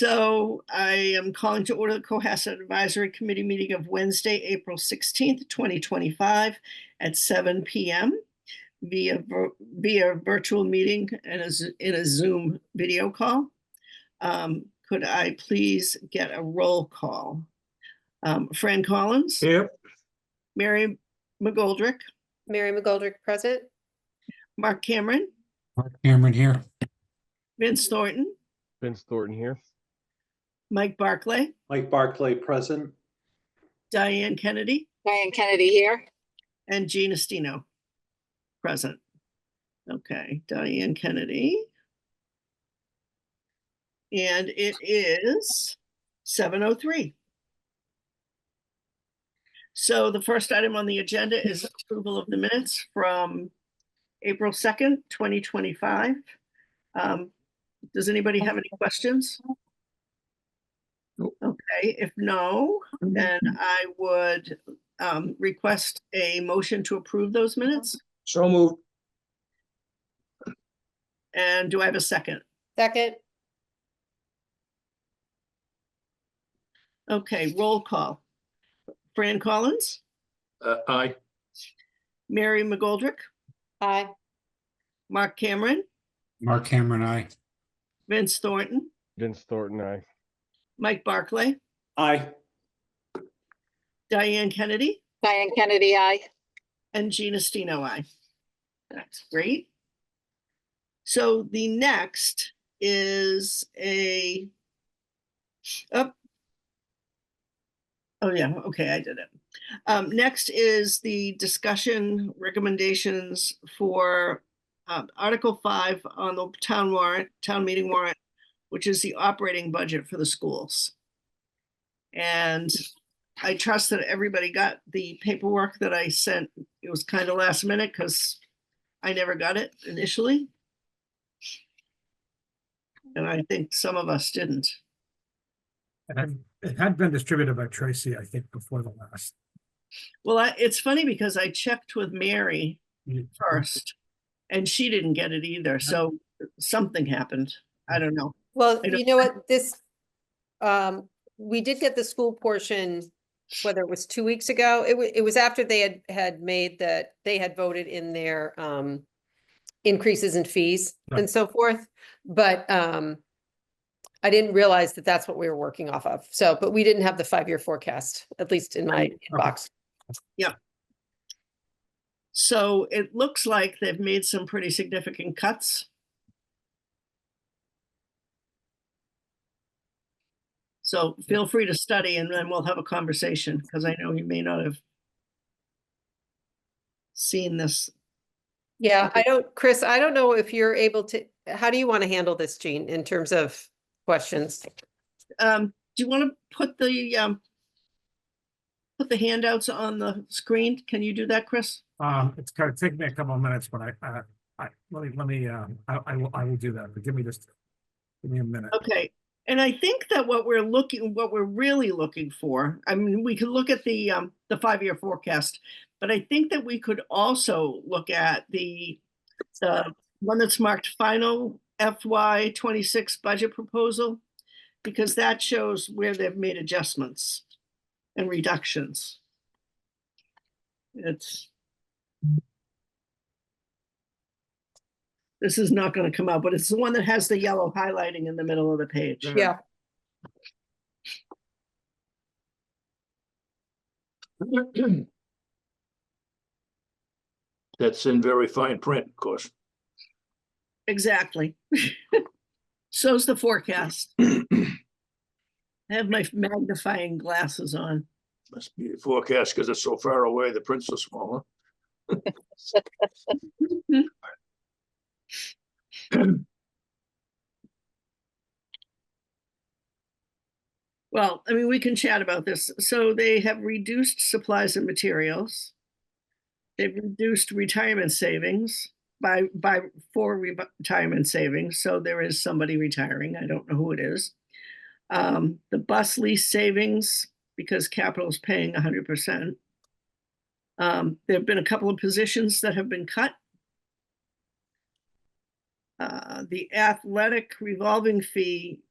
So I am calling to order the Cohasset Advisory Committee meeting of Wednesday, April 16th, 2025 at 7 p.m. via virtual meeting and in a Zoom video call. Could I please get a roll call? Fran Collins? Here. Mary McGoldrick? Mary McGoldrick, present. Mark Cameron? Mark Cameron here. Vince Thornton? Vince Thornton here. Mike Barclay? Mike Barclay, present. Diane Kennedy? Diane Kennedy here. And Jean Estino, present. Okay, Diane Kennedy. And it is 7:03. So the first item on the agenda is approval of the minutes from April 2nd, 2025. Does anybody have any questions? Okay, if no, then I would request a motion to approve those minutes. So moved. And do I have a second? Second. Okay, roll call. Fran Collins? Aye. Mary McGoldrick? Aye. Mark Cameron? Mark Cameron, aye. Vince Thornton? Vince Thornton, aye. Mike Barclay? Aye. Diane Kennedy? Diane Kennedy, aye. And Jean Estino, aye. That's great. So the next is a oh yeah, okay, I did it. Next is the discussion recommendations for Article 5 on the town meeting warrant, which is the operating budget for the schools. And I trust that everybody got the paperwork that I sent. It was kind of last minute because I never got it initially. And I think some of us didn't. It had been distributed by Tracy, I think, before the last. Well, it's funny because I checked with Mary first and she didn't get it either. So something happened. I don't know. Well, you know what, this, we did get the school portion, whether it was 2 weeks ago, it was after they had made that, they had voted in their increases in fees and so forth. But I didn't realize that that's what we were working off of. So, but we didn't have the 5-year forecast, at least in my inbox. Yeah. So it looks like they've made some pretty significant cuts. So feel free to study and then we'll have a conversation because I know you may not have seen this. Yeah, Chris, I don't know if you're able to, how do you want to handle this, Jean, in terms of questions? Do you want to put the handouts on the screen? Can you do that, Chris? It's going to take me a couple of minutes, but I will do that. But give me a minute. Okay. And I think that what we're really looking for, I mean, we could look at the 5-year forecast, but I think that we could also look at the one that's marked final FY26 budget proposal, because that shows where they've made adjustments and reductions. This is not going to come out, but it's the one that has the yellow highlighting in the middle of the page. Yeah. That's in very fine print, of course. Exactly. So's the forecast. I have my magnifying glasses on. Must be the forecast because it's so far away, the print's so small. Well, I mean, we can chat about this. So they have reduced supplies and materials. They've reduced retirement savings for retirement savings. So there is somebody retiring. I don't know who it is. The bus lease savings, because capital is paying 100%. There have been a couple of positions that have been cut. The athletic revolving fee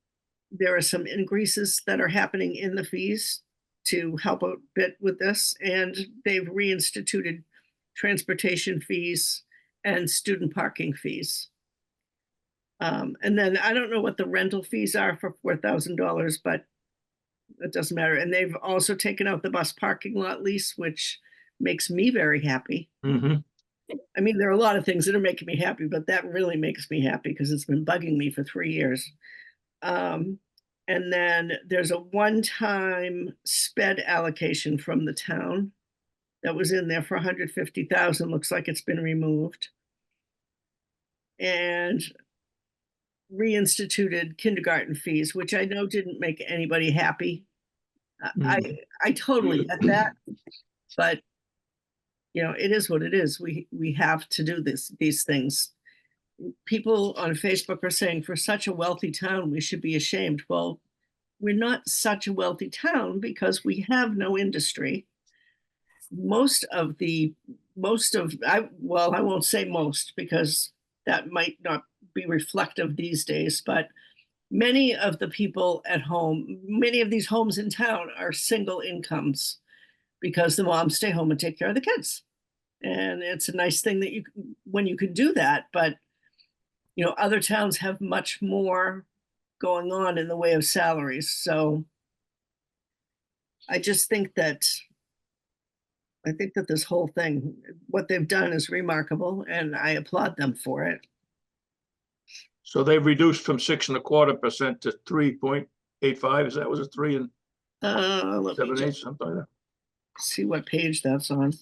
there are some increases that are happening in the fees to help a bit with this, and they've reinstituted transportation fees and student parking fees. And then I don't know what the rental fees are for $4,000, but it doesn't matter. And they've also taken out the bus parking lot lease, which makes me very happy. Mm-hmm. I mean, there are a lot of things that are making me happy, but that really makes me happy because it's been bugging me for 3 years. And then there's a one-time sped allocation from the town that was in there for 150,000. Looks like it's been removed. And reinstituted kindergarten fees, which I know didn't make anybody happy. I totally get that, but you know, it is what it is. We have to do these things. People on Facebook are saying for such a wealthy town, we should be ashamed. Well, we're not such a wealthy town because we have no industry. I won't say most because that might not be reflective these days, but many of the people at home, many of these homes in town are single incomes because the moms stay home and take care of the kids. And it's a nice thing that when you can do that, but you know, other towns have much more going on in the way of salaries. So I just think that this whole thing, what they've done is remarkable, and I applaud them for it. So they've reduced from 6.25% to 3.85. Is that, was it 3 and Let me 7/8, just something like that? see what page that's on.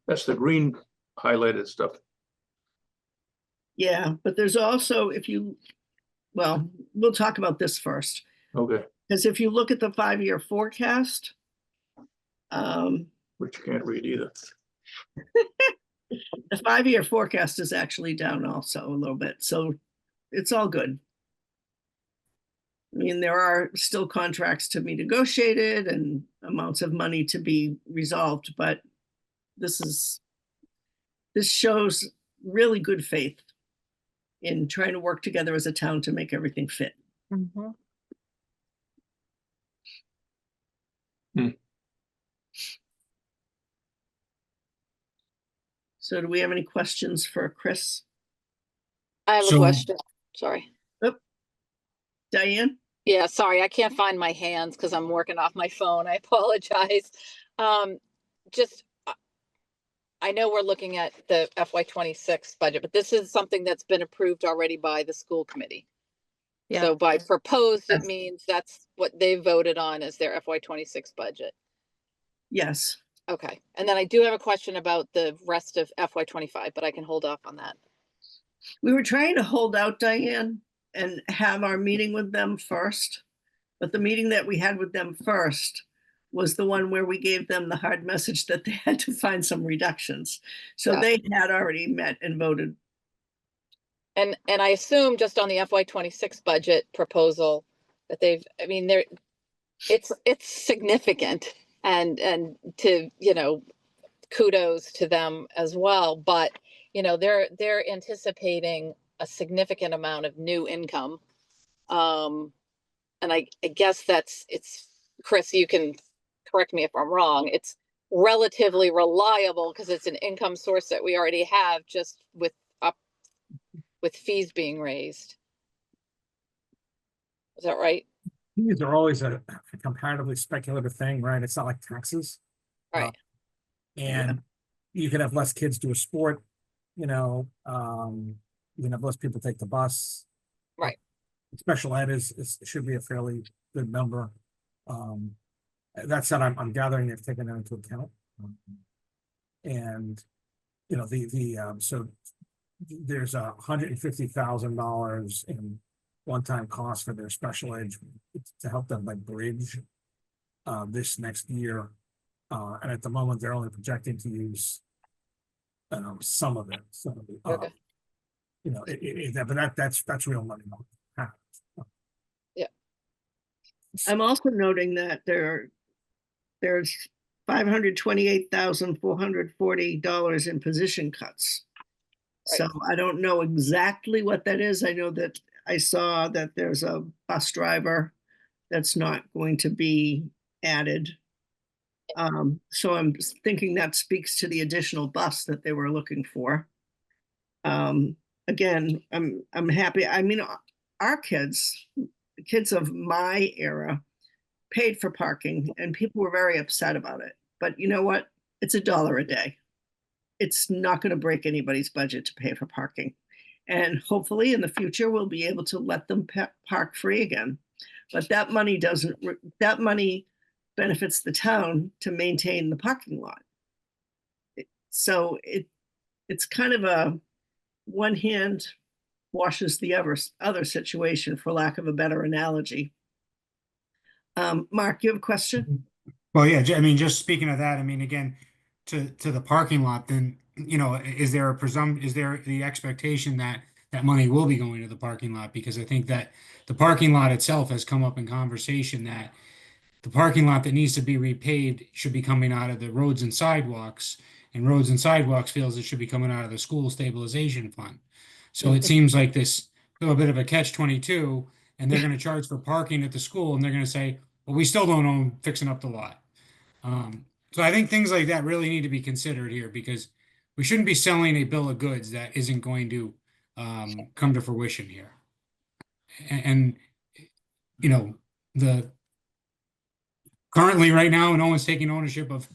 That's the green highlighted stuff. Yeah, but there's also, well, we'll talk about this first. Okay, Because if you look at the 5-year forecast, which you can't read either. the 5-year forecast is actually down also a little bit. So it's all good. I mean, there are still contracts to be negotiated and amounts of money to be resolved, but this shows really good faith in trying to work together as a town to make everything fit. So do we have any questions for Chris? I have a So- question. Sorry. Diane? Yeah, sorry, I can't find my hands because I'm working off my phone. I apologize. Just, I know we're looking at the FY26 budget, but this is something that's been approved already by the school committee. Yeah. So by proposed, it means that's what they voted on as their FY26 budget. Yes. Okay, and then I do have a question about the rest of FY25, but I can hold off on that. We were trying to hold out, Diane, and have our meeting with them first. But the meeting that we had with them first was the one where we gave them the hard message that they had to find some reductions. So Yeah. they had already met and voted. And I assume just on the FY26 budget proposal that it's significant and to, kudos to them as well, but, they're anticipating a significant amount of new income. And I guess it's, Chris, you can correct me if I'm wrong, it's relatively reliable because it's an income source that we already have just with fees being raised. Is that right? Fees are always a comparatively speculative thing, right? It's not like taxes. Right. And you can have less kids do a sport, you can have less people take the bus. Right. Special ed should be a fairly good number. That said, I'm gathering they've taken that into account. And, so there's $150,000 in one-time cost for their special ed to help them like bridge this next year. And at the moment, they're only projecting to use some of it. So, Okay. but that's real money. I'm also noting that there's $528,440 in position cuts. So I don't know exactly what that is. I know that I saw that there's a bus driver that's not going to be added. So I'm thinking that speaks to the additional bus that they were looking for. Again, I'm happy. I mean, our kids of my era paid for parking and people were very upset about it. But you know what? It's $1 a day. It's not going to break anybody's budget to pay for parking. And hopefully in the future, we'll be able to let them park free again. But that money that money benefits the town to maintain the parking lot. So it's kind of a one hand washes the other situation, for lack of a better analogy. Mark, you have a question? Well, yeah, I mean, just speaking of that, I mean, again, to the parking lot, then, you know, is there the expectation that that money will be going to the parking lot? Because I think that the parking lot itself has come up in conversation that the parking lot that needs to be repaved should be coming out of the roads and sidewalks, and roads and sidewalks feels it should be coming out of the school stabilization fund. So it seems like this little bit of a catch-22, and they're going to charge for parking at the school, and they're going to say, well, we still don't own fixing up the lot. So I think things like that really need to be considered here, because we shouldn't be selling a bill of goods that isn't going to come to fruition here. And you know, currently right now, no one's taking ownership of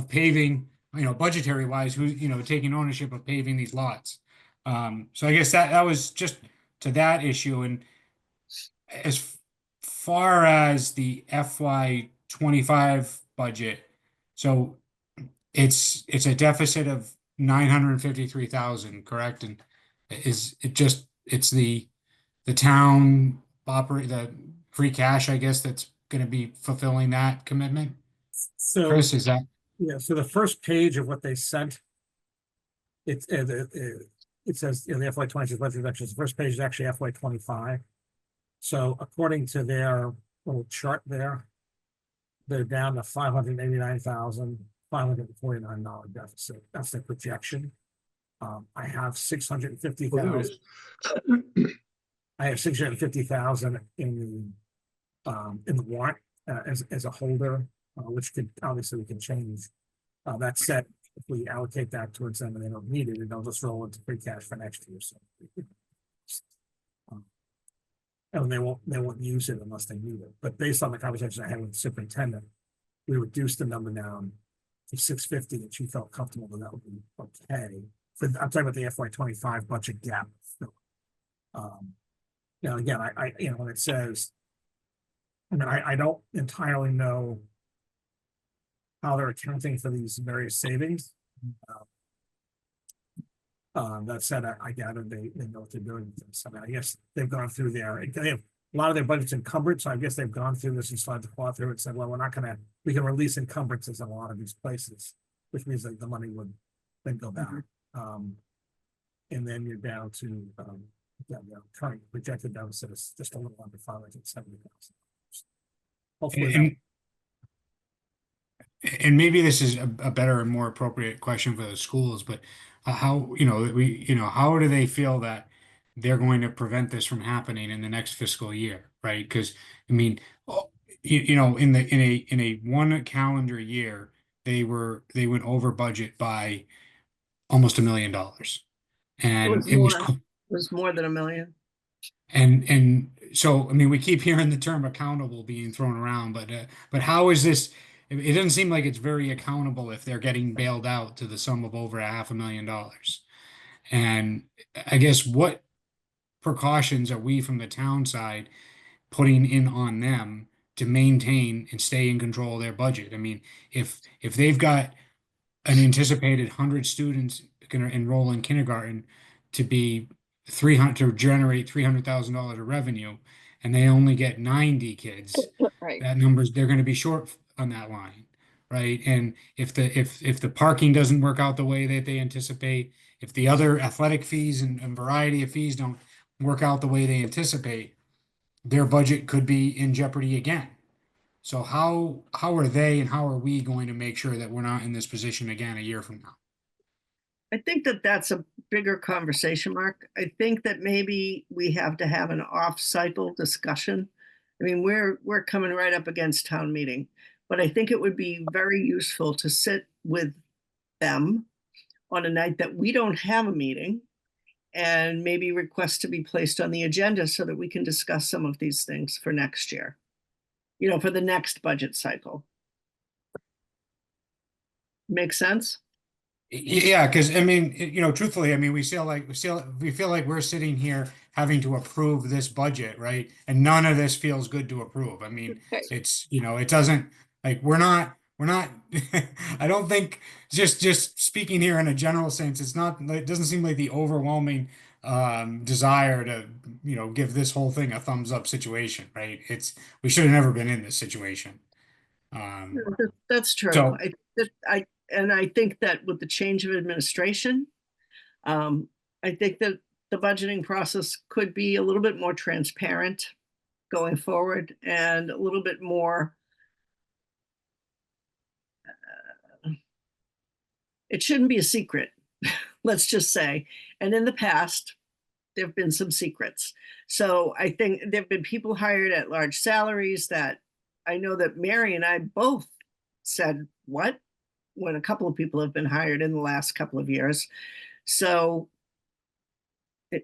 paving, you know, budgetary wise, who's, you know, taking ownership of paving these lots. So I guess that was just to that issue. And as far as the FY25 budget, so it's a deficit of 953,000, correct? And it's the town operate the free cash, I guess, that's going to be fulfilling that commitment. So, Chris, is that? yeah, so the first page of what they sent, it says, you know, the FY22 budget reductions, the first page is actually FY25. So according to their little chart there, they're down to $589,549 deficit. That's their projection. I have 650,000. I have 650,000 in the warrant as a holder, which could obviously we can change. That said, if we allocate that towards them and they don't need it, they'll just roll into free cash for next year. So, and they won't use it unless they need it. But based on the conversation I had with the superintendent, we reduced the number down to 650, and she felt comfortable that would be okay. I'm talking about the FY25 budget gap. Now again, I you know, when it says, I mean, I don't entirely know how they're accounting for these various savings. That said, I gather they know what they're doing with this. I mean, I guess they've gone through they have a lot of their budgets encumbered, so I guess they've gone through this and started to claw through it and said, well, we can release encumbrances in a lot of these places, which means that the money would then go back. And then you're down to current projected deficit is just a little under $570,000. Hopefully, and maybe this is a better and more appropriate question for the schools, but how, you know, how do they feel that they're going to prevent this from happening in the next fiscal year, right? Because I mean, you know, in a one calendar year, they went over budget by almost $1 million, and it was more than $1 million. And so, I mean, we keep hearing the term accountable being thrown around, but how is this? It doesn't seem like it's very accountable if they're getting bailed out to the sum of over $500,000. And I guess what precautions are we from the town side putting in on them to maintain and stay in control of their budget? I mean, if they've got an anticipated 100 students going to enroll in kindergarten to be to generate $300,000 of revenue, and they only get 90 kids, Right. that they're going to be short on that line, right? And if the parking doesn't work out the way that they anticipate, if the other athletic fees and variety of fees don't work out the way they anticipate, their budget could be in jeopardy again. So how are they and how are we going to make sure that we're not in this position again a year from now? I think that that's a bigger conversation, Mark. I think that maybe we have to have an off-cycle discussion I mean, we're coming right up against town meeting, but I think it would be very useful to sit with them on a night that we don't have a meeting and maybe request to be placed on the agenda so that we can discuss some of these things for next year. You know, for the next budget cycle. Make sense? Yeah, because I mean, you know, truthfully, I mean, we feel like we're sitting here having to approve this budget, right? And none of this feels good to approve. I mean, Right. it's, you know, it doesn't, like, we're not, I don't think, just speaking here in a general sense, it's not, it doesn't seem like the overwhelming desire to, you know, give this whole thing a thumbs up situation, right? We should have never been in this situation. That's true. So- And I think that with the change of administration, I think that the budgeting process could be a little bit more transparent going forward and a little bit more. It shouldn't be a secret, let's just say. And in the past, there have been some secrets. So I think there have been people hired at large salaries that I know that Mary and I both said, what? When a couple of people have been hired in the last couple of years. So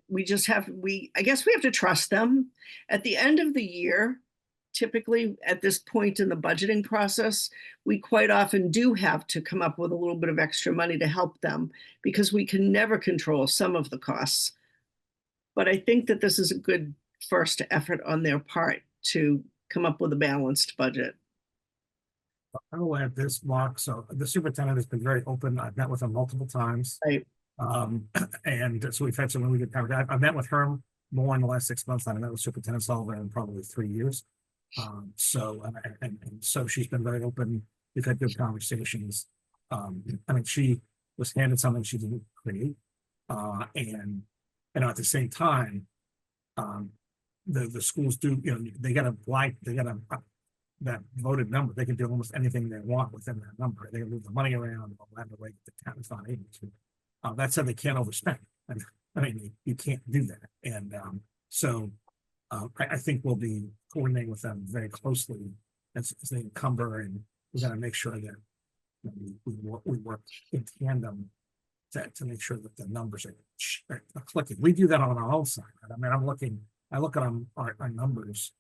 we just have, I guess we have to trust them. At the end of the year, typically at this point in the budgeting process, we quite often do have to come up with a little bit of extra money to help them because we can never control some of the costs. But I think that this is a good first effort on their part to come up with a balanced budget. I will add this, Mark. So the superintendent has been very open. I've met with him multiple times. Right. And so we've had some really good conversations. I've met with her more in the last 6 months than I met with Superintendent Sullivan in probably 3 years. So she's been very open. We've had good conversations. I mean, she was handed something she didn't create. And at the same time, the schools do, you know, they got that voted number. They can do almost anything they want within that number. They can move the money around, whatever way the town is not able to. That said, they can't overspend. I mean, you can't do that. And I think we'll be coordinating with them very closely as they encumber, and we got to make sure that, you know, we work in tandem to make sure that the numbers are clicking. We do that on our own side. Right? I mean, I look at our numbers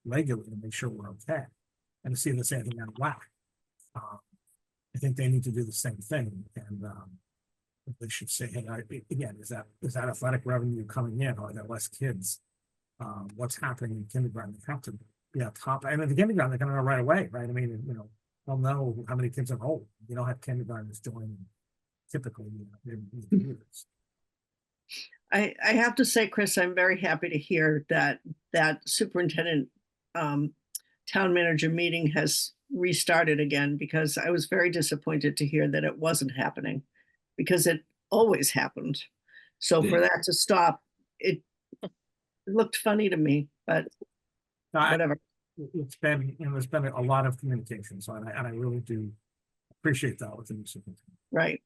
regularly to make sure we're okay and to see if there's anything out of whack. I think they need to do the same thing, and they should say, hey, again, is that athletic revenue coming in, or are there less kids? What's happening in kindergarten? They have to be on top. And in the kindergarten, they're going to know right away, right? I mean, you know, they'll know how many kids are enrolled. You don't have kindergartners joining typically in years. I have to say, Chris, I'm very happy to hear that superintendent town manager meeting has restarted again, because I was very disappointed to hear that it wasn't happening, because it always happened. So for that to stop, it looked funny to me, but whatever. It's been, you know, there's been a lot of communication, so and I really do appreciate that with the new superintendent. Right.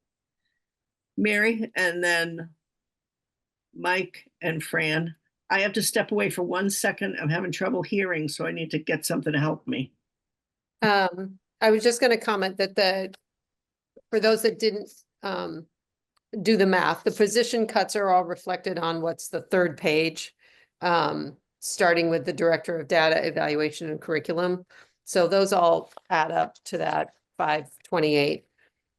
Mary, and then Mike and Fran. I have to step away for 1 second. I'm having trouble hearing, so I need to get something to help me. I was just gonna comment that for those that didn't do the math, the position cuts are all reflected on what's the third page. Starting with the Director of Data Evaluation and Curriculum. So those all add up to that 528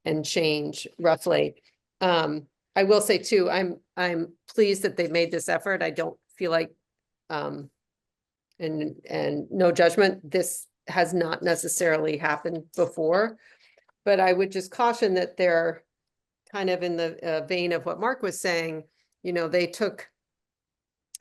and change roughly. I will say too, I'm pleased that they've made this effort. I don't feel like, and no judgment, this has not necessarily happened before, but I would just caution that they're kind of in the vein of what Mark was saying. You know, they took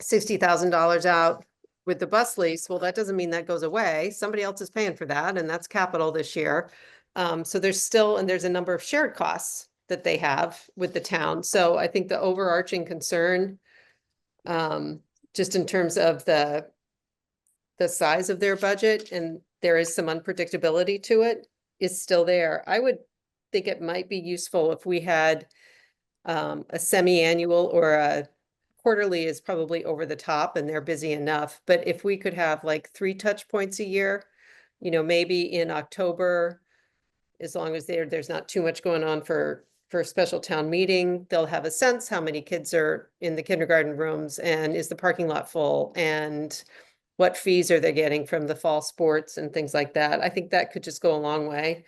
$60,000 out with the bus lease. Well, that doesn't mean that goes away. Somebody else is paying for that, and that's capital this year. So there's a number of shared costs that they have with the town. So I think the overarching concern, just in terms of the size of their budget, and there is some unpredictability to it, is still there. I would think it might be useful if we had a semi-annual or a quarterly is probably over the top and they're busy enough, but if we could have like 3 touch points a year, you know, maybe in October, as long as there's not too much going on for a special town meeting, they'll have a sense how many kids are in the kindergarten rooms and is the parking lot full and what fees are they getting from the fall sports and things like that. I think that could just go a long way.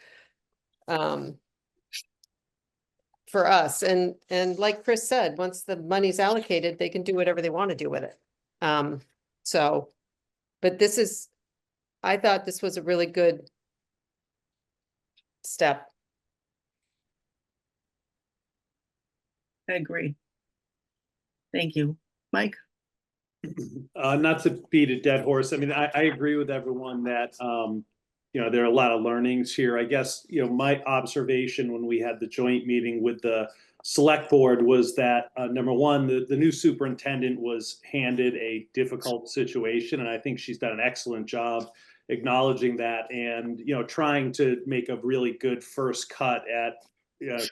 For us, and like Chris said, once the money's allocated, they can do whatever they want to do with it. So, but I thought this was a really good step. I agree. Thank you. Mike? Not to beat a dead horse. I mean, I agree with everyone that, you know, there are a lot of learnings here. I guess, you know, my observation when we had the joint meeting with the select board was that, number one, the new superintendent was handed a difficult situation. And I think she's done an excellent job acknowledging that and, you know, trying to make a really good first cut at,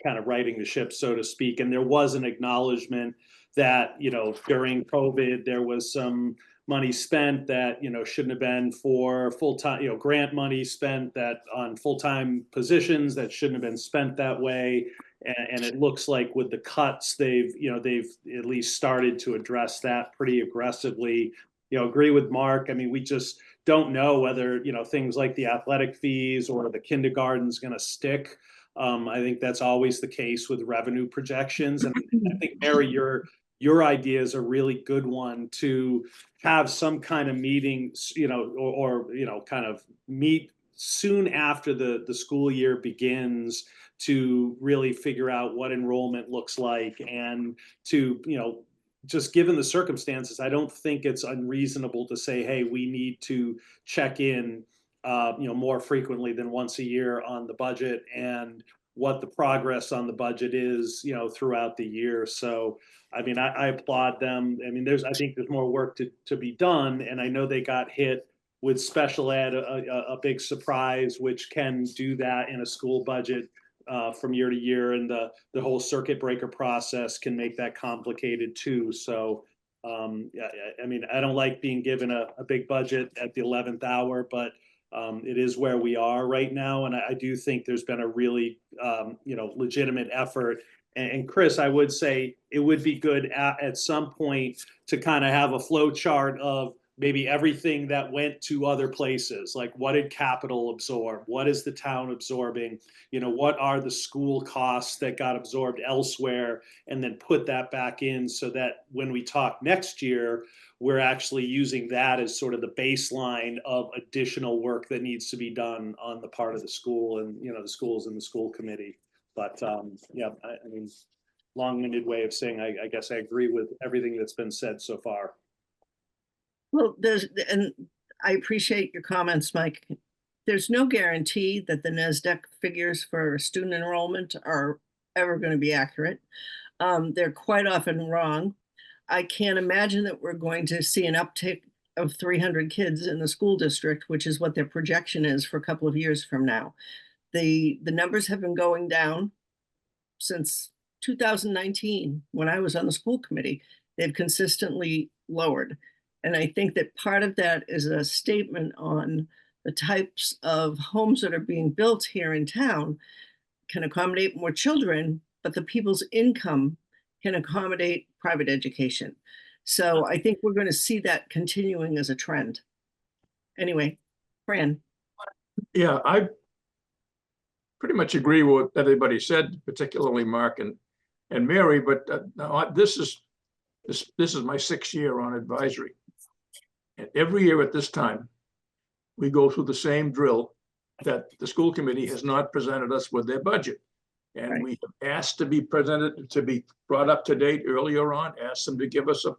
kind of righting the ship, so to speak. And there was an acknowledgement that, you know, during COVID, there was some money spent that, you know, shouldn't have been for full-time, you know, grant money spent that on full-time positions that shouldn't have been spent that way. And it looks like with the cuts, they've at least started to address that pretty aggressively. You know, agree with Mark. I mean, we just don't know whether, you know, things like the athletic fees or the kindergarten's going to stick. I think that's always the case with revenue projections. And I think, Mary, your idea is a really good one to have some kind of meeting, you know, or you know, kind of meet soon after the school year begins to really figure out what enrollment looks like and to, you know, just given the circumstances, I don't think it's unreasonable to say, hey, we need to check in, you know, more frequently than once a year on the budget and what the progress on the budget is, you know, throughout the year. So, I mean, I applaud them. I mean, I think there's more work to be done. And I know they got hit with special ed, a big surprise, which can do that in a school budget from year to year. And the whole circuit breaker process can make that complicated too. So, I mean, I don't like being given a big budget at the 11th hour, but it is where we are right now. And I do think there's been a really, you know, legitimate effort. And Chris, I would say it would be good at some point to kind of have a flow chart of maybe everything that went to other places. Like, what did capital absorb? What is the town absorbing? You know, what are the school costs that got absorbed elsewhere? And then put that back in so that when we talk next year, we're actually using that as sort of the baseline of additional work that needs to be done on the part of the school and, you know, the schools and the school committee. But yeah, I mean, long-winded way of saying, I guess I agree with everything that's been said so far. Well, and I appreciate your comments, Mike. There's no guarantee that the NASDAQ figures for student enrollment are ever going to be accurate. They're quite often wrong. I can't imagine that we're going to see an uptick of 300 kids in the school district, which is what their projection is for a couple of years from now. The numbers have been going down since 2019, when I was on the school committee. They've consistently lowered. And I think that part of that is a statement on the types of homes that are being built here in town can accommodate more children, but the people's income can accommodate private education. So I think we're going to see that continuing as a trend. Anyway, Fran. Yeah, I pretty much agree with what everybody said, particularly Mark and Mary, but no, this is my 6th year on advisory. And every year at this time, we go through the same drill that the school committee has not presented us with their budget. And Right. we have asked to be presented, to be brought up to date earlier on, asked them to give us a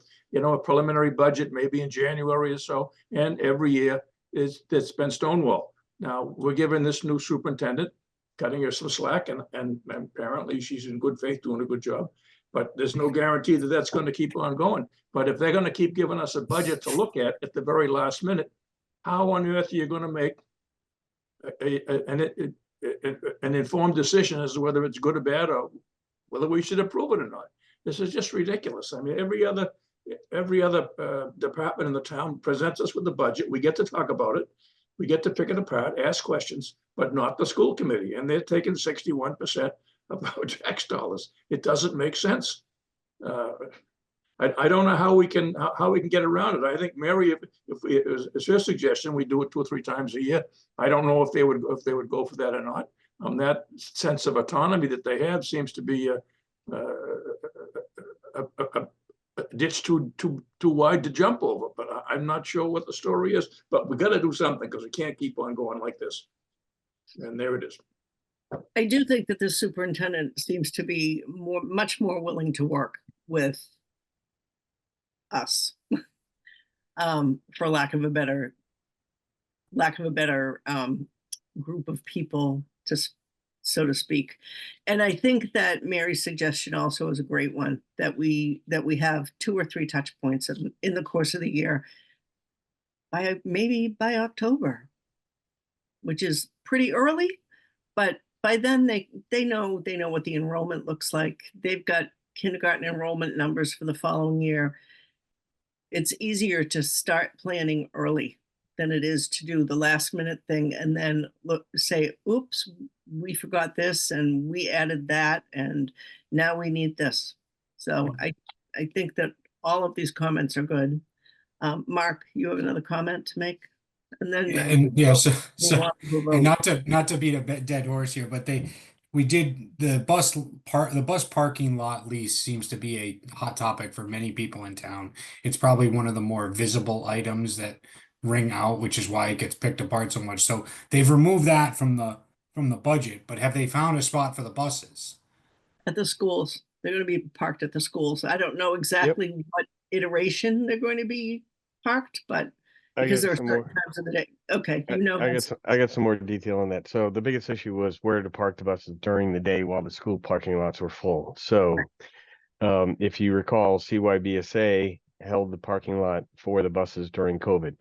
preliminary budget, maybe in January or so. And every year it's been stonewall. Now, we're giving this new superintendent, cutting her some slack, and apparently she's in good faith doing a good job. But there's no guarantee that that's going to keep on going. But if they're going to keep giving us a budget to look at the very last minute, how on earth are you going to make an informed decision as to whether it's good or bad or whether we should approve it or not? This is just ridiculous. I mean, every other every other department in the town presents us with the budget. We get to talk about it. We get to pick it apart, ask questions, but not the school committee. And they're taking 61% of our tax dollars. It doesn't make sense. I don't know how we can get around it. I think Mary, it's her suggestion, we do it 2 or 3 times a year. I don't know if they would go for that or not. That sense of autonomy that they have seems to be a ditch too wide to jump over. But I'm not sure what the story is. But we got to do something because we can't keep on going like this. And there it is. I do think that the superintendent seems to be much more willing to work with us, for lack of a better group of people, so to speak. And I think that Mary's suggestion also is a great one, that we have 2 or 3 touch points in the course of the year, maybe by October, which is pretty early, but by then they know what the enrollment looks like. They've got kindergarten enrollment numbers for the following year. It's easier to start planning early than it is to do the last minute thing and then say, oops, we forgot this and we added that and now we need this. So I think that all of these comments are good. Mark, you have another comment to make? And then and not to beat a dead horse here, but the bus parking lot lease seems to be a hot topic for many people in town. It's probably one of the more visible items that ring out, which is why it gets picked apart so much. So they've removed that from the budget, but have they found a spot for the buses? At the schools. They're going to be parked at the schools. I don't know exactly what iteration they're going to be parked, but because there are certain times of the day. Okay, I got some more detail on that. So the biggest issue was where to park the buses during the day while the school parking lots were full. So if you recall, CYBSA held the parking lot for the buses during COVID.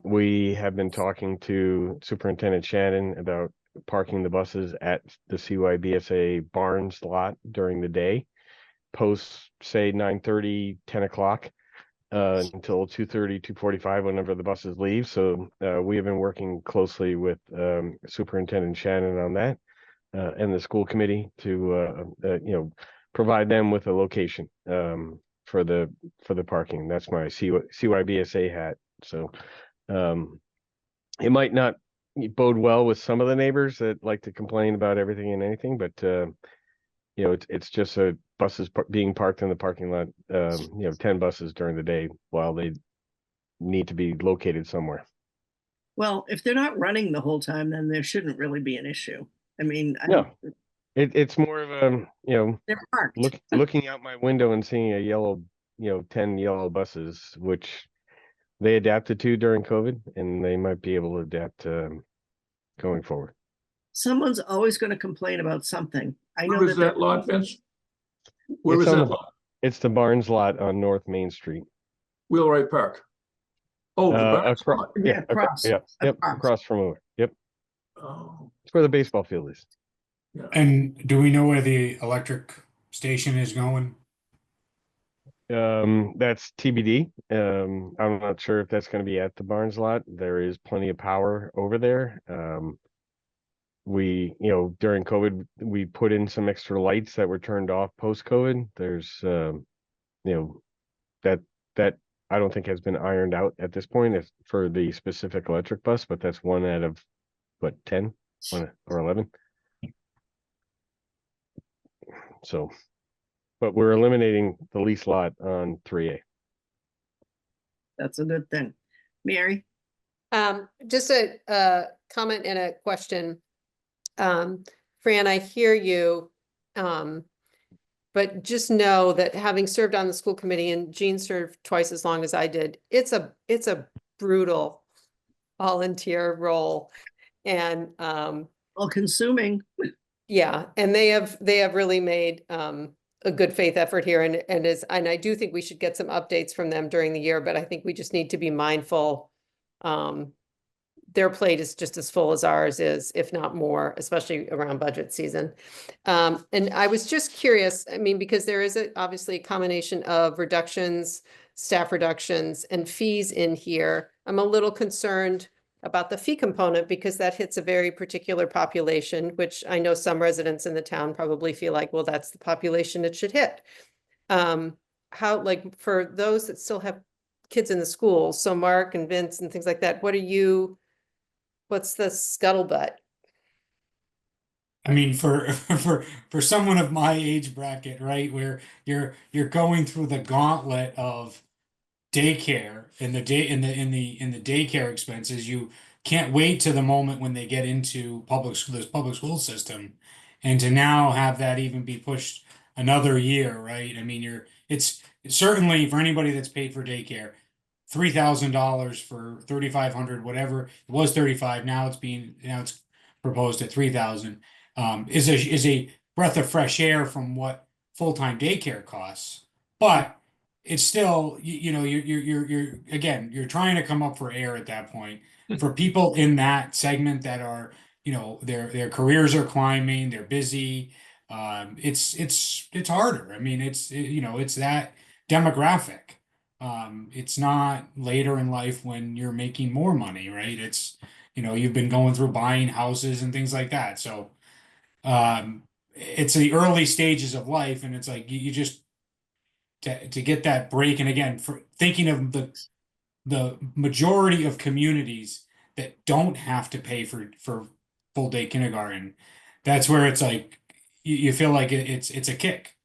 We have been talking to Superintendent Shannon about parking the buses at the CYBSA Barnes lot during the day, post say 9:30, 10 o'clock. Until 2:30, 2:45, whenever the buses leave. So we have been working closely with Superintendent Shannon on that and the school committee to provide them with a location for the parking. That's my CYBSA hat. So it might not bode well with some of the neighbors that like to complain about everything and anything, but it's just buses being parked in the parking lot, 10 buses during the day while they need to be located somewhere. Well, if they're not running the whole time, then there shouldn't really be an issue. I mean, it's more of a, they're parked. looking out my window and seeing a yellow, 10 yellow buses, which they adapted to during COVID, and they might be able to adapt going forward. Someone's always going to complain about something. I know Where is that lot, Vince? Where is that lot? It's the Barnes lot on North Main Street. Wheelwright Park. Oh, the Barnes across, lot. across from over. Yep. Oh, It's where the baseball field is. yeah. And do we know where the electric station is going? That's TBD. I'm not sure if that's going to be at the Barnes lot. There is plenty of power over there. We, during COVID, we put in some extra lights that were turned off post-COVID. There's, that I don't think has been ironed out at this point for the specific electric bus, but that's one out of 10 or 11. So, but we're eliminating the lease lot on 3A. That's a good thing. Mary? Just a comment and a question. Fran, I hear you. But just know that having served on the school committee, and Jean served twice as long as I did, it's a brutal volunteer role. And All consuming. yeah, and they have really made a good faith effort here, and I do think we should get some updates from them during the year, but I think we just need to be mindful their plate is just as full as ours is, if not more, especially around budget season. And I was just curious, I mean, because there is obviously a combination of reductions, staff reductions and fees in here. I'm a little concerned about the fee component because that hits a very particular population, which I know some residents in the town probably feel like, well, that's the population it should hit. How, like, for those that still have kids in the schools, so Mark and Vince and things like that, what's the scuttlebutt? I mean, for someone of my age bracket, right, where you're going through the gauntlet of daycare and the day in the daycare expenses, you can't wait to the moment when they get into this public school system, and to now have that even be pushed another year, right? I mean, it's certainly for anybody that's paid for daycare, $3,000 for 3,500, whatever it was 35. Now it's proposed at 3,000. Is a breath of fresh air from what full-time daycare costs, but it's still, you know, you're again, you're trying to come up for air at that point. For people in that segment that are, you know, their careers are climbing, they're busy. It's harder. I mean, you know, it's that demographic. It's not later in life when you're making more money, right? It's, you know, you've been going through buying houses and things like that. So, it's the early stages of life, and it's like you just to get that break. And again, for thinking of the majority of communities that don't have to pay for full day kindergarten, that's where it's like you feel like it's a kick.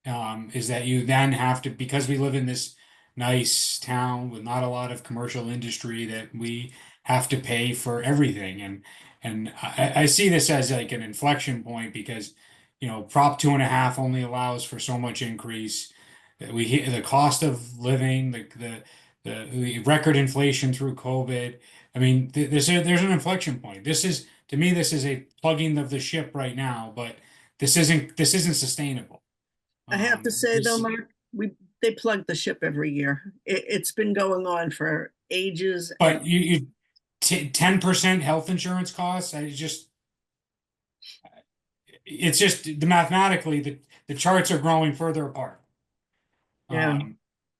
Is that you then have to, because we live in this nice town with not a lot of commercial industry, that we have to pay for everything. And I see this as like an inflection point because, you know, Prop 2.5 only allows for so much increase. That we hit the cost of living, the record inflation through COVID. I mean, there's an inflection point. To me, this is a plugging of the ship right now, but this isn't sustainable. I have to say though, This- Mark, they plug the ship every year. It's been going on for ages. But you 10% health insurance costs. It's just the mathematically the charts are growing further apart. Yeah.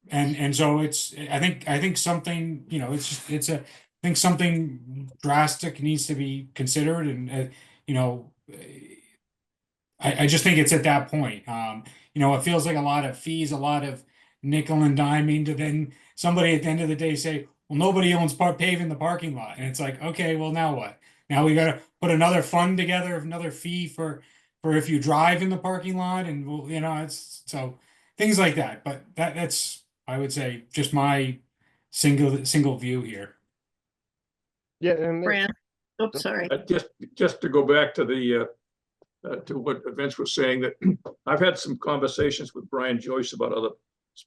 And so I think something, you know, I think something drastic needs to be considered, and you know, I just think it's at that point. You know, it feels like a lot of fees, a lot of nickel and diming to then somebody at the end of the day say, well, nobody owns paving the parking lot. And it's like, okay, well, now what? Now we got to put another fund together, another fee for if you drive in the parking lot, and we'll, you know, it's so things like that. But that's, I would say, just my single view here. Yeah, and Fran, oops, sorry. Just to go back to to what Vince was saying, that I've had some conversations with Brian Joyce about other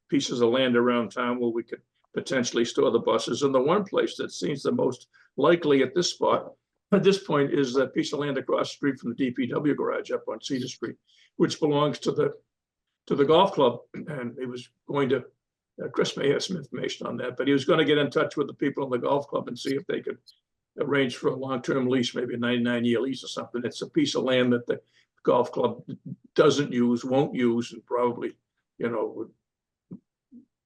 pieces of land around town where we could potentially store the buses. And the one place that seems the most likely at this point is that piece of land across the street from the DPW garage up on Cedar Street, which belongs to the golf club. And he was going to, Chris may have some information on that, but he was going to get in touch with the people in the golf club and see if they could arrange for a long-term lease, maybe a 99-year lease or something. It's a piece of land that the golf club doesn't use, won't use, and probably, you know,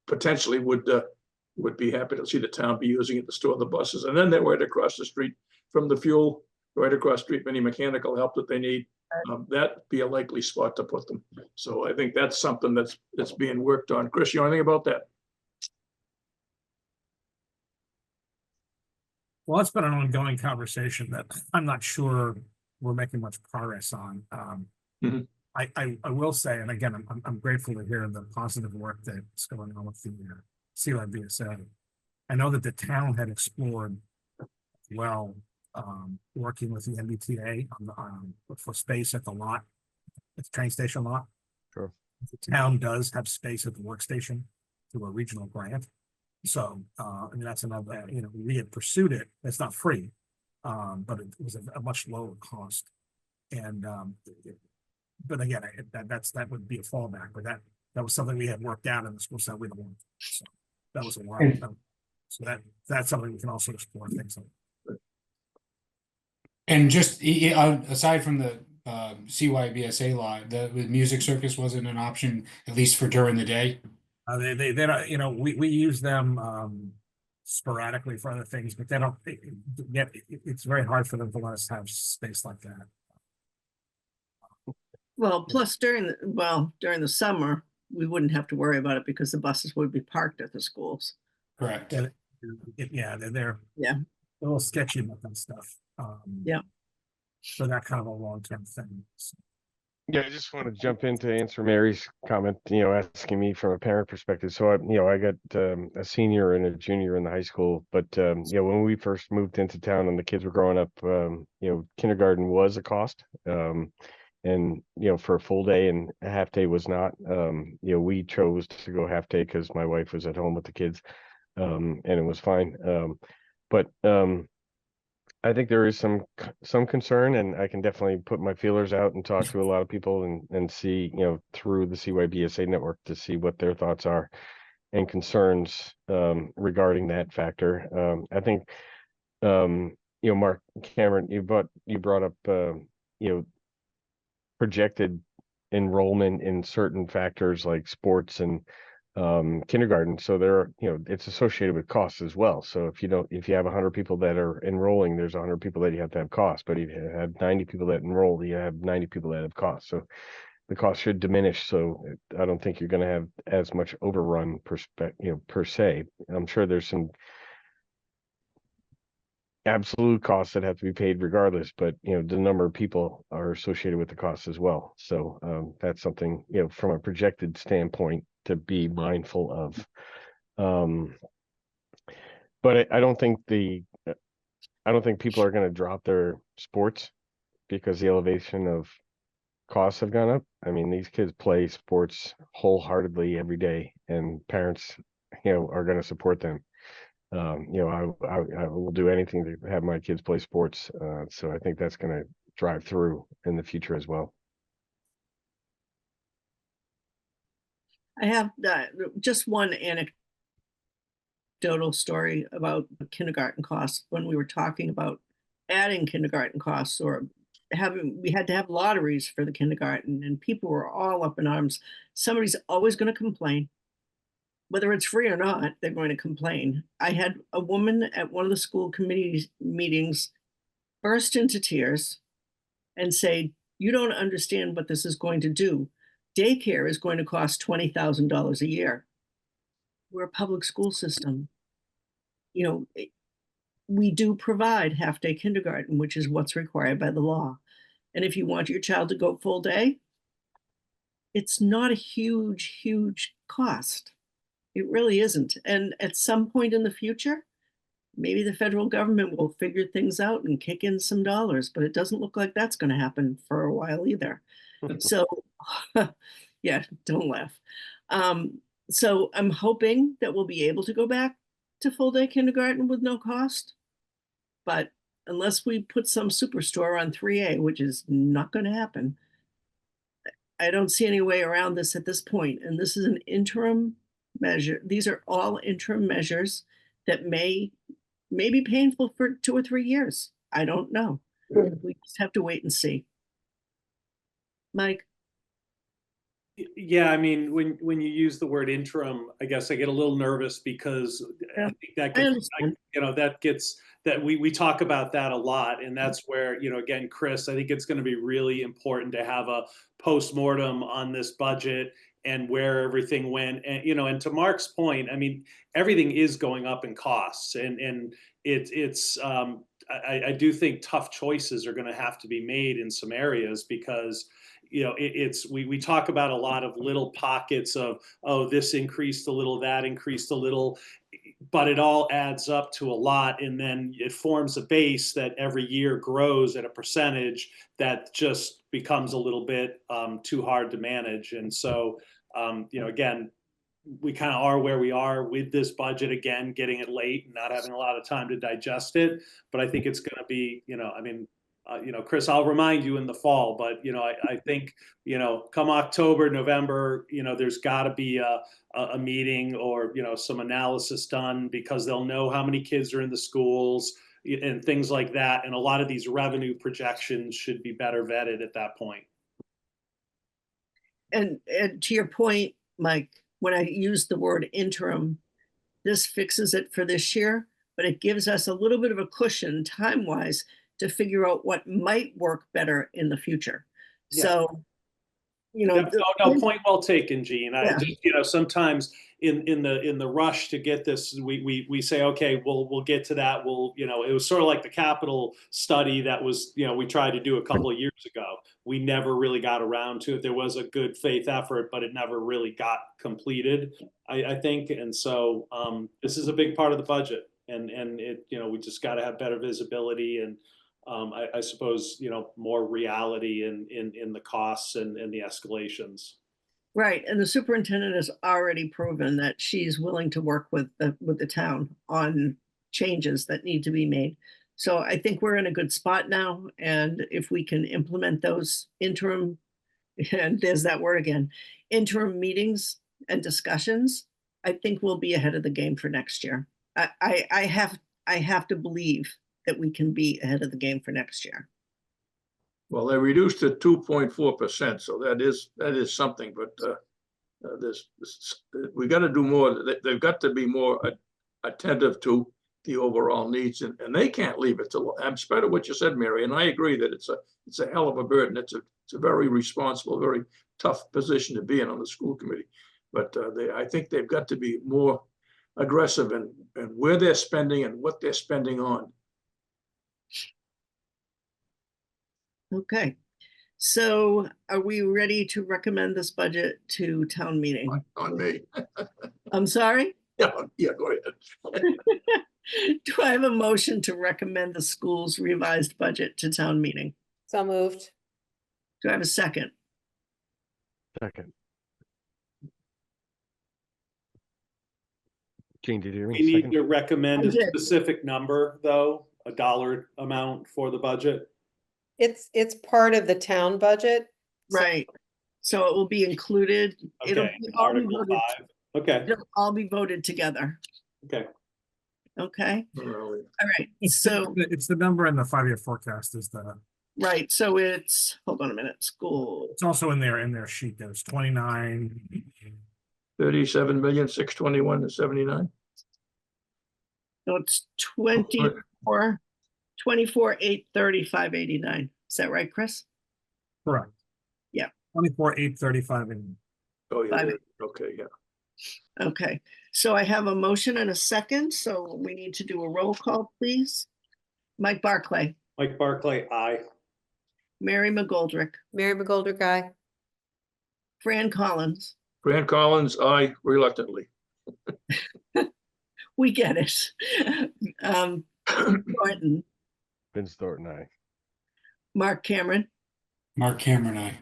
potentially would be happy to see the town be using it to store the buses. And then they're right across the street from the fuel, right across the street, any mechanical help that they need. That'd be a likely spot to put them. So I think that's something that's being worked on. Chris, you know anything about that? Well, it's been an ongoing conversation that I'm not sure we're making much progress on. Mhm. I will say, and again, I'm grateful to hear the positive work that's going on with the CYBSA. I know that the town had explored, well, working with the MBTA for space at the lot, at the train station lot. Sure. The town does have space at the workstation through a regional grant. So, I mean, that's another, you know, we had pursued it. It's not free, but it was a much lower cost. And, but again, that would be a fallback, but that was something we had worked out in the school side. We don't want. So that was a while ago. So that's something we can also explore things like. And just aside from the CYBSA law, the music circus wasn't an option, at least for during the day. They don't, we use them sporadically for other things, but they don't, it's very hard for them to let us have space like that. Well, plus during the summer, we wouldn't have to worry about it because the buses would be parked at the schools. Correct. Yeah, they're Yeah. a little sketchy about that stuff. Yeah. For that kind of a long-term thing. Yeah, I just want to jump in to answer Mary's comment, asking me from a parent perspective. So I got a senior and a junior in the high school, but when we first moved into town and the kids were growing up, kindergarten was a cost. And for a full day, and a half day was not. We chose to go half day because my wife was at home with the kids, and it was fine. But I think there is some concern, and I can definitely put my feelers out and talk to a lot of people and see, through the CYBSA network to see what their thoughts are and concerns regarding that factor. I think Mark Cameron, you brought up projected enrollment in certain factors like sports and kindergarten. So it's associated with costs as well. So if you have 100 people that are enrolling, there's 100 people that you have to have costs. But if you have 90 people that enroll, you have 90 people that have costs. So the cost should diminish. So I don't think you're going to have as much overrun per se. I'm sure there's some absolute costs that have to be paid regardless, but the number of people are associated with the costs as well. So that's something, from a projected standpoint, to be mindful of. But I don't think people are going to drop their sports because the elevation of costs have gone up. I mean, these kids play sports wholeheartedly every day, and parents, are going to support them. I will do anything to have my kids play sports. So I think that's going to drive through in the future as well. I have just one anecdotal story about kindergarten costs. When we were talking about adding kindergarten costs, or we had to have lotteries for the kindergarten, and people were all up in arms. Somebody's always going to complain. Whether it's free or not, they're going to complain. I had a woman at one of the school committee meetings burst into tears and say, "You don't understand what this is going to do. Daycare is going to cost $20,000 a year. We're a public school system. We do provide half-day kindergarten, which is what's required by the law. And if you want your child to go full day, it's not a huge, huge cost. It really isn't. And at some point in the future, maybe the federal government will figure things out and kick in some dollars, but it doesn't look like that's going to happen for a while either. So, yeah, don't laugh. So I'm hoping that we'll be able to go back to full day kindergarten with no cost. But unless we put some superstore on 3A, which is not going to happen, I don't see any way around this at this point. And this is an interim measure. These are all interim measures that may be painful for 2 or 3 years. I don't know. We just have to wait and see. Mike? Yeah, I mean, when you use the word interim, I guess I get a little nervous because I think that gets that we talk about that a lot, and that's where, again, Chris, I think it's going to be really important to have a postmortem on this budget and where everything went. And and to Mark's point, I mean, everything is going up in costs, and I do think tough choices are going to have to be made in some areas because we talk about a lot of little pockets of, oh, this increased a little, that increased a little, but it all adds up to a lot, and then it forms a base that every year grows at a percentage that just becomes a little bit too hard to manage. And so again, we kind of are where we are with this budget, again, getting it late and not having a lot of time to digest it. But I think it's going to be, Chris, I'll remind you in the fall, but, I think, come October, November, there's got to be a meeting or, some analysis done, because they'll know how many kids are in the schools, and things like that. And a lot of these revenue projections should be better vetted at that point. And to your point, Mike, when I use the word interim, this fixes it for this year, but it gives us a little bit of a cushion time-wise to figure out what might work better in the future. Yeah. So, you know. No, point well taken, Gene. I Yeah. just, sometimes in the rush to get this, we say, okay, we'll get to that. It was sort of like the capital study that was, we tried to do a couple of years ago. We never really got around to it. There was a good faith effort, but it never really got completed, I think. And so this is a big part of the budget, and it, we just got to have better visibility and I suppose, more reality in the costs and the escalations. Right, and the superintendent has already proven that she's willing to work with the town on changes that need to be made. So I think we're in a good spot now, and if we can implement those interim, and there's that word again, interim meetings and discussions, I think we'll be ahead of the game for next year. I have to believe that we can be ahead of the game for next year. Well, they reduced to 2.4%, so that is something, but we got to do more. They've got to be more attentive to the overall needs, and they can't leave it to. In spite of what you said, Mary, and I agree that it's a hell of a burden. It's a very responsible, very tough position to be in on the school committee, but I think they've got to be more aggressive in where they're spending and what they're spending on. Okay, so are we ready to recommend this budget to town meeting? On me. I'm sorry? Yeah, go ahead. Do I have a motion to recommend the school's revised budget to town meeting? So moved. Do I have a second? Second. Gene, did you hear me? We need Second? to recommend I a did. specific number, though, a dollar amount for the budget. It's part of the town budget. So- Right, so it will be included. It'll Okay, be all be Article voted- 5. Okay, It'll all be voted together, okay. okay? Really. All right, It's so, it's the number in the 5-year forecast is right, so it's, hold on a minute, school, it's also in their sheet. There's 29. 37,621,079. no, it's 24,835.89. Is that right, Chris? Correct. Yeah. 24,835 and Oh, yeah, Five. okay, yeah. Okay, so I have a motion and a second, so we need to do a roll call, please. Mike Barclay, Mike Barclay, aye. Mary McGoldrick, Mary McGoldrick, aye. Fran Collins, Fran Collins, I reluctantly. we get it. Martin, Vince Thornton, aye. Mark Cameron, Mark Cameron, aye.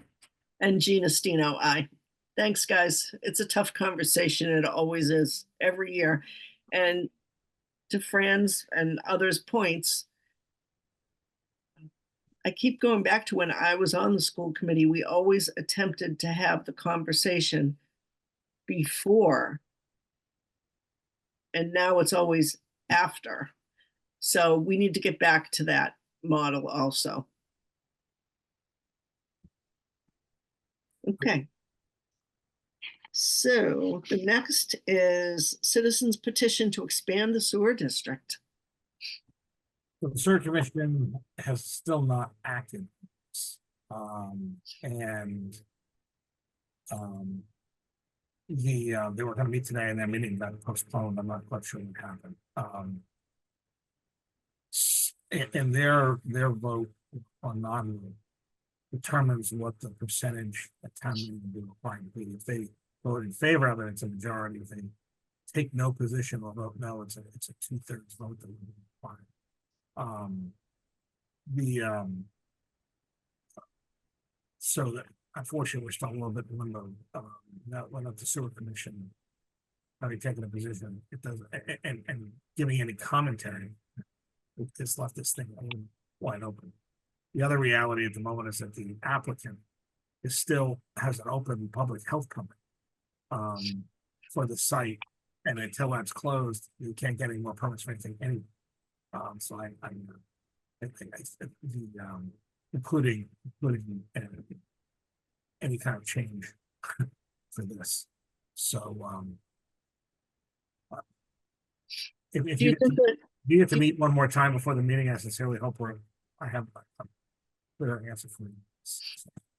and Gina Stino, aye. Thanks, guys. It's a tough conversation. It always is every year. And to Fran's and others' points, I keep going back to when I was on the school committee, we always attempted to have the conversation before. And now it's always after. So we need to get back to that model also. Okay. So the next is citizens petition to expand the sewer district. the search commission has still not acted. They were gonna meet today and their meeting got postponed. I'm not quite sure what happened. And their vote on non determines what the percentage of town meeting will be required to be. If they vote in favor of it, it's a majority. If they take no position or vote no, it's a 2/3 vote that would be required. So that unfortunately we're still a little bit in limbo. That went up to sewer commission. Having taken a position, it does, and giving any commentary, it's left this thing wide open. The other reality at the moment is that the applicant still has an open public health company for the site, and until that's closed, you can't get any more permits for anything anyway. So I think including any kind of change for this. So, if Do you think that, you get to meet one more time before the meeting, I sincerely hope I have a clear answer for you.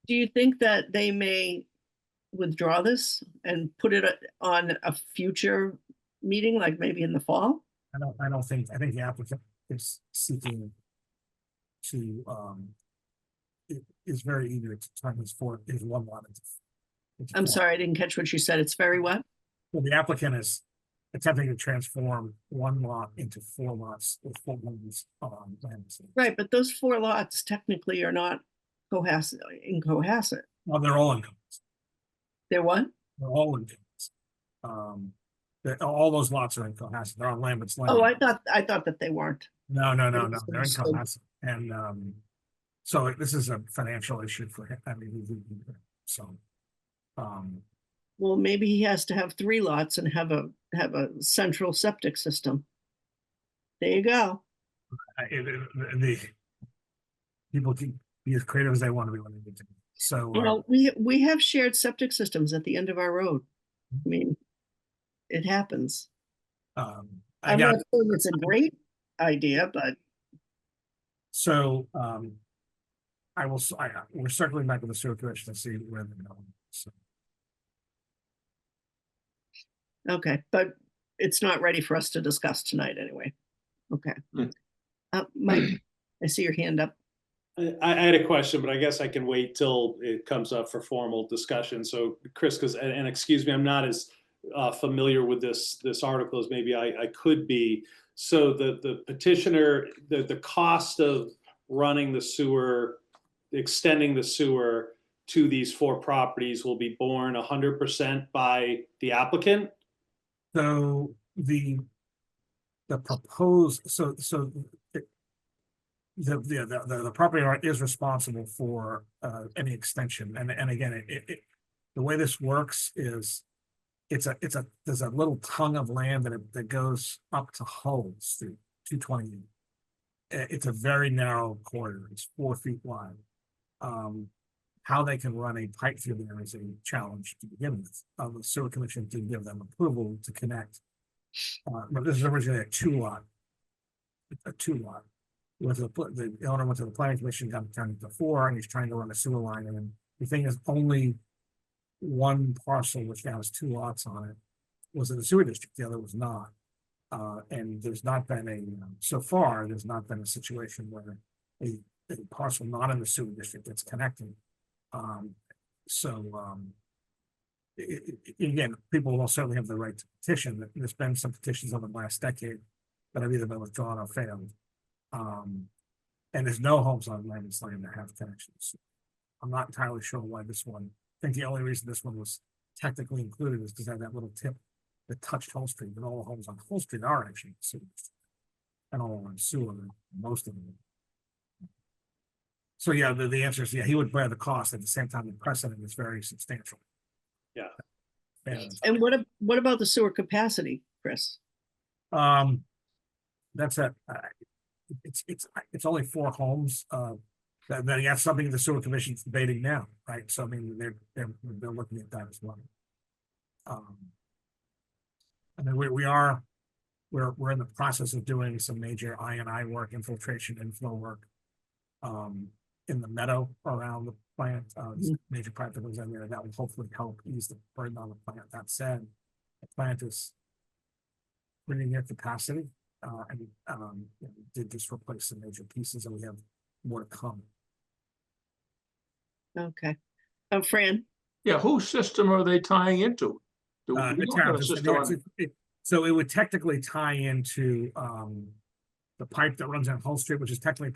do you think that they may withdraw this and put it on a future meeting, like maybe in the fall? I don't think, I think the applicant is seeking to, is very eager to turn his one lot into I'm four. sorry, I didn't catch what you said. It's very what? Well, the applicant is attempting to transform one lot into 4 lots with 4 homes on land. Right, but those 4 lots technically are not in Cohasset. Well, they're all in, They're what? they're all in. All those lots are in Cohasset. They're on Lambert's Lane. Oh, I thought that they weren't. No, they're in Understood. Cohasset. And, so this is a financial issue for him. I mean, so, Well, maybe he has to have 3 lots and have a central septic system. There you go. the people can be as creative as they want to be when they get to. So, Well, we have shared septic systems at the end of our road. I mean, it happens. I I'm got, not saying it's a great idea, but so, we're circling back with the sewer commission to see where they're going. So, okay, but it's not ready for us to discuss tonight anyway. Okay. Mike, I see your hand up. I had a question, but I guess I can wait till it comes up for formal discussion. So Chris, and excuse me, I'm not as familiar with this article as maybe I could be. So the petitioner, the cost of running the sewer, extending the sewer to these 4 properties will be borne 100% by the applicant? So the proposed, the property owner is responsible for any extension, and again, the way this works is there's a little tongue of land that goes up to Hull Street, 228. It's a very narrow corridor. It's 4 feet wide. How they can run a pipe through there is a challenge to begin with. The sewer commission did give them approval to connect. But this is originally a 2-lot. The owner went to the planning commission, got it turned into 4, and he's trying to run a sewer line. And the thing is, only one parcel, which now has 2 lots on it, was in the sewer district. The other was not. And there's not been so far, there's not been a situation where a parcel not in the sewer district that's connected. Again, people will certainly have the right to petition. There's been some petitions over the last decade that have either been withdrawn or failed. And there's no homes on Lambert's Lane that have connections. I'm not entirely sure why this one. I think the only reason this one was technically included is because I had that little tip that touched Hull Street, but all the homes on Hull Street are actually sewer. And all on sewer, most of them. So yeah, the answer is, yeah, he would bear the cost. At the same time, the precedent is very substantial. Yeah. And what about the sewer capacity, Chris? That's it's only 4 homes. Then you have something the sewer commission's debating now, right? So I mean, they're looking at that as well. I mean, we're in the process of doing some major I&I work, infiltration, inflow work. In the meadow around the plant, major pipe that goes in there, that will hopefully help ease the burden on the plant. That said, the plant is pretty near capacity, and did just replace some major pieces, and we have more to come. Okay. Fran? Yeah, whose system are they tying into? We The don't have a town, system on- so it would technically tie into the pipe that runs on Hull Street, which is technically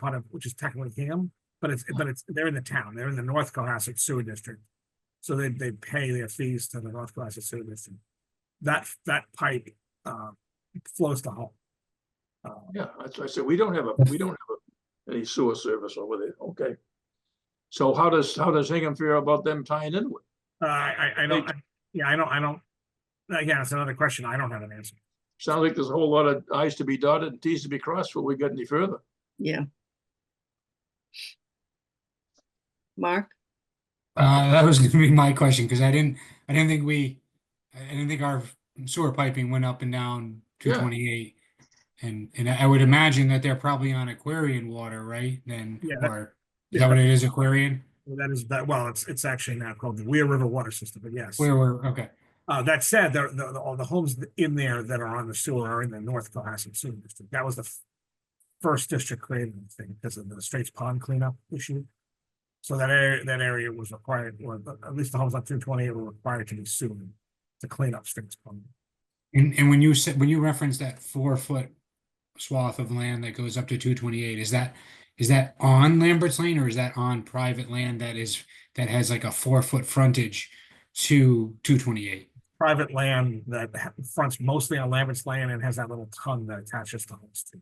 Hingham, but they're in the town. They're in the North Cohasset Sewer District, so they pay their fees to the North Cohasset Sewer District. That pipe flows to Hull. Yeah, that's what I said. We don't have any sewer service over there. Okay. So how does Hingham feel about them tying into it? I don't. Again, it's another question. I don't have an answer. sounds like there's a whole lot of i's to be dotted and t's to be crossed before we get any further. Yeah. Mark? That was gonna be my question, because I didn't think our sewer piping went up and down Yeah. 228. And I would imagine that they're probably on Aquarian water, right? Then, Yeah, or is that what it is, Aquarian? That is that, well, it's actually now called the Weir River Water System, but yes. Okay. That said, all the homes in there that are on the sewer are in the North Cohasset Sewer District. That was the first district created, I think, because of the Straits Pond cleanup issue. So that area was required, or at least the homes on 228 were required to be sued to clean up Straits Pond. And when you reference that 4-foot swath of land that goes up to 228, is that on Lambert's Lane, or is that on private land that has like a 4-foot frontage to 228? Private land that fronts mostly on Lambert's Lane and has that little tongue that attaches to homes too.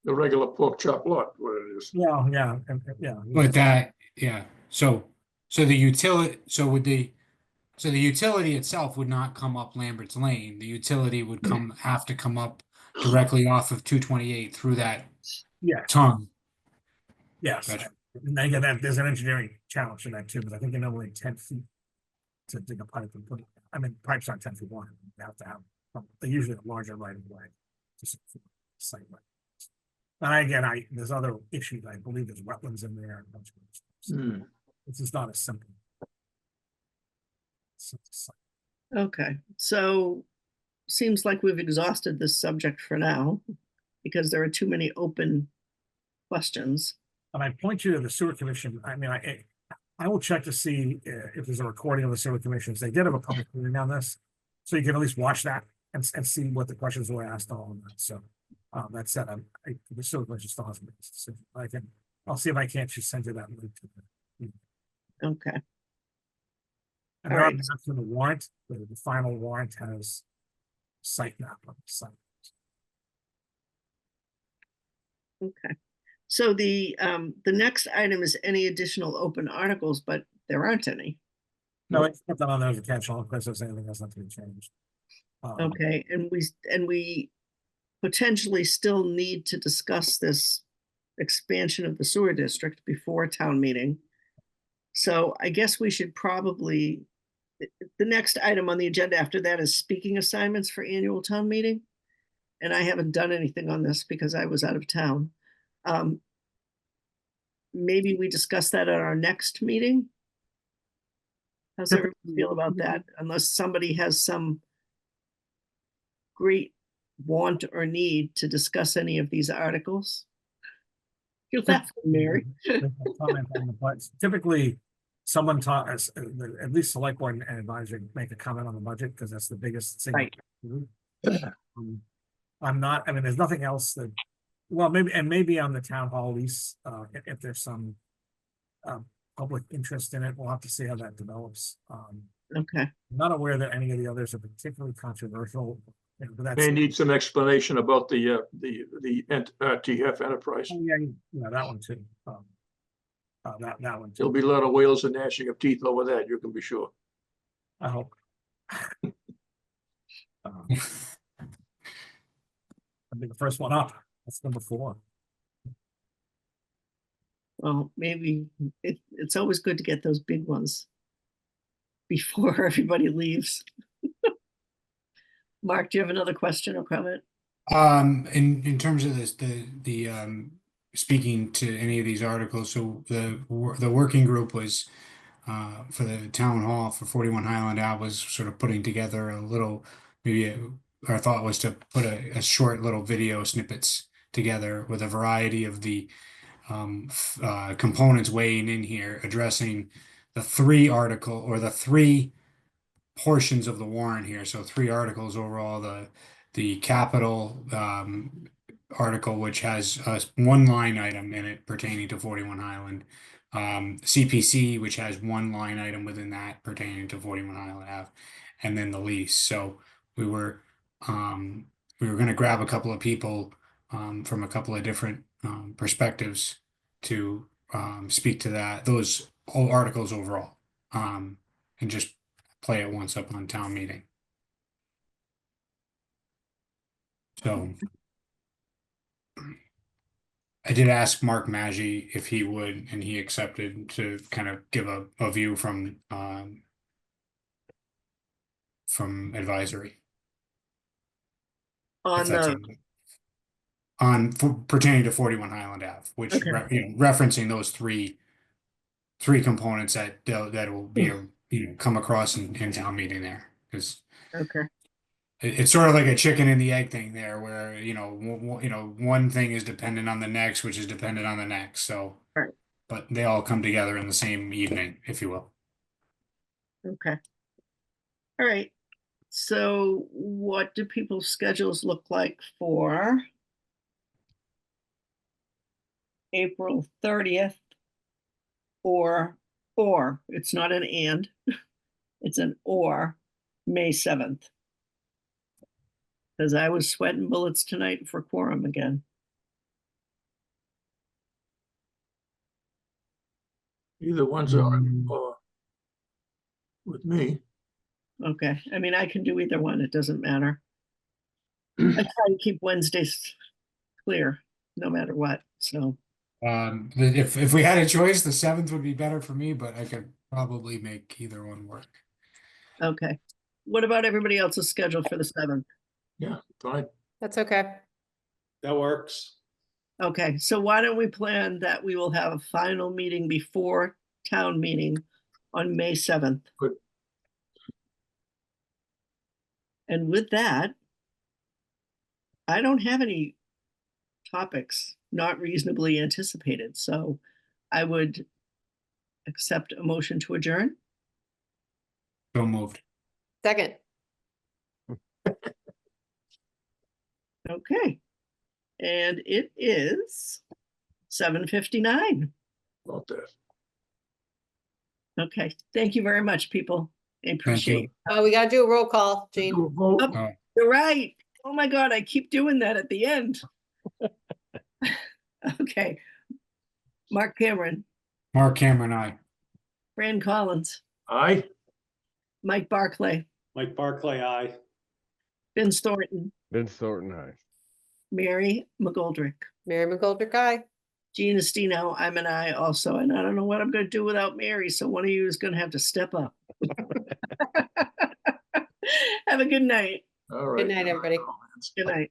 The regular pork chop lot, what it is. Yeah, yeah, and yeah. But that, yeah, so the utility, so the utility itself would not come up Lambert's Lane. The utility would have to come up directly off of 228 through that Yeah, tongue. yes. Gotcha. And again, there's an engineering challenge in that too, because I think you normally 10 feet to dig a pipe and put it, I mean, pipes aren't 10 feet wide. You have to have, they're usually a larger right of way to support site right. And again, there's other issues. I believe there's wetlands in there and a bunch of other stuff. Hmm. This is not as simple. Okay, so seems like we've exhausted this subject for now because there are too many open questions. And I point you to the sewer commission. I mean, I will check to see if there's a recording of the sewer commissions. They did have a public hearing on this. So you can at least watch that and see what the questions were asked on that. So that said, the sewer commission still hasn't made a decision. I'll see if I can't just send you that link to the. Okay, And there are Alright. maps in the warrant, the final warrant has site map on the site. okay. So the next item is any additional open articles, but there aren't any. No, it's put that on there as a catch-all, in case there's anything else that to be changed. Okay, and we potentially still need to discuss this expansion of the sewer district before town meeting. So I guess we should probably, the next item on the agenda after that is speaking assignments for annual town meeting. And I haven't done anything on this because I was out of town. Maybe we discuss that at our next meeting. How's everyone feel about that? Unless somebody has some great want or need to discuss any of these articles. You're laughing, Mary. Comment on the budget. Typically, someone talks, at least select board and advisory make a comment on the budget, because that's the biggest thing. Right. I'm not, I mean, there's nothing else that, well, maybe on the town hall lease, if there's some public interest in it, we'll have to see how that develops. Okay, I'm not aware that any of the others are particularly controversial. But that's, They need some explanation about the TF Enterprise. oh, yeah, that one too. That one There'll too. be a lot of whales and gnashing of teeth over that, you can be sure. I hope. I'll be the first one up. That's number 4. well, maybe it's always good to get those big ones before everybody leaves. Mark, do you have another question or comment? In terms of this, the speaking to any of these articles, so the working group was for the town hall for 41 Highland Ave was sort of putting together a little, our thought was to put a short little video snippets together with a variety of the components weighing in here, addressing the 3 portions of the warrant here. So 3 articles overall, the capital article, which has 1 line item in it pertaining to 41 Highland, CPC, which has 1 line item within that pertaining to 41 Highland Ave, and then the lease. So we were going to grab a couple of people from a couple of different perspectives to speak to those articles overall, and just play it once up on town meeting. So I did ask Mark Maggi if he would, and he accepted to kind of give a view from advisory. If On that's the, okay. Pertaining to 41 Highland Ave, which Okay. Referencing those three components that will be come across in town meeting there, because okay, it's sort of like a chicken and the egg thing there, where one thing is dependent on the next, which is dependent on the next. So, Right. but they all come together in the same evening, if you will. okay. All right. So what do people's schedules look like for April 30th? Or it's not an and, it's an or, May 7th. Because I was sweating bullets tonight for quorum again. Either one's with me. Okay, I mean, I can do either one, it doesn't matter. I try to keep Wednesdays clear, no matter what, so, If we had a choice, the 7th would be better for me, but I could probably make either one work. okay. What about everybody else's schedule for the 7th? Yeah, fine. That's okay. That works. Okay, so why don't we plan that we will have a final meeting before town meeting on May 7th? Good. And with that, I don't have any topics not reasonably anticipated, so I would accept a motion to adjourn. So moved. Second. Okay. And it is 7:59. About that. Okay, thank you very much, people. I appreciate it. Oh, we gotta do a roll call, Jean. Do a vote. Oh. You're right. Oh my God, I keep doing that at the end. Okay. Mark Cameron, Mark Cameron, aye. Fran Collins, Aye. Mike Barclay, Mike Barclay, aye. Vince Thornton, Vince Thornton, aye. Mary McGoldrick, Mary McGoldrick, aye. Jean Estino, I'm an I also, and I don't know what I'm gonna do without Mary, so one of you is gonna have to step up. Have a good night. All right. Good night, everybody. Good night.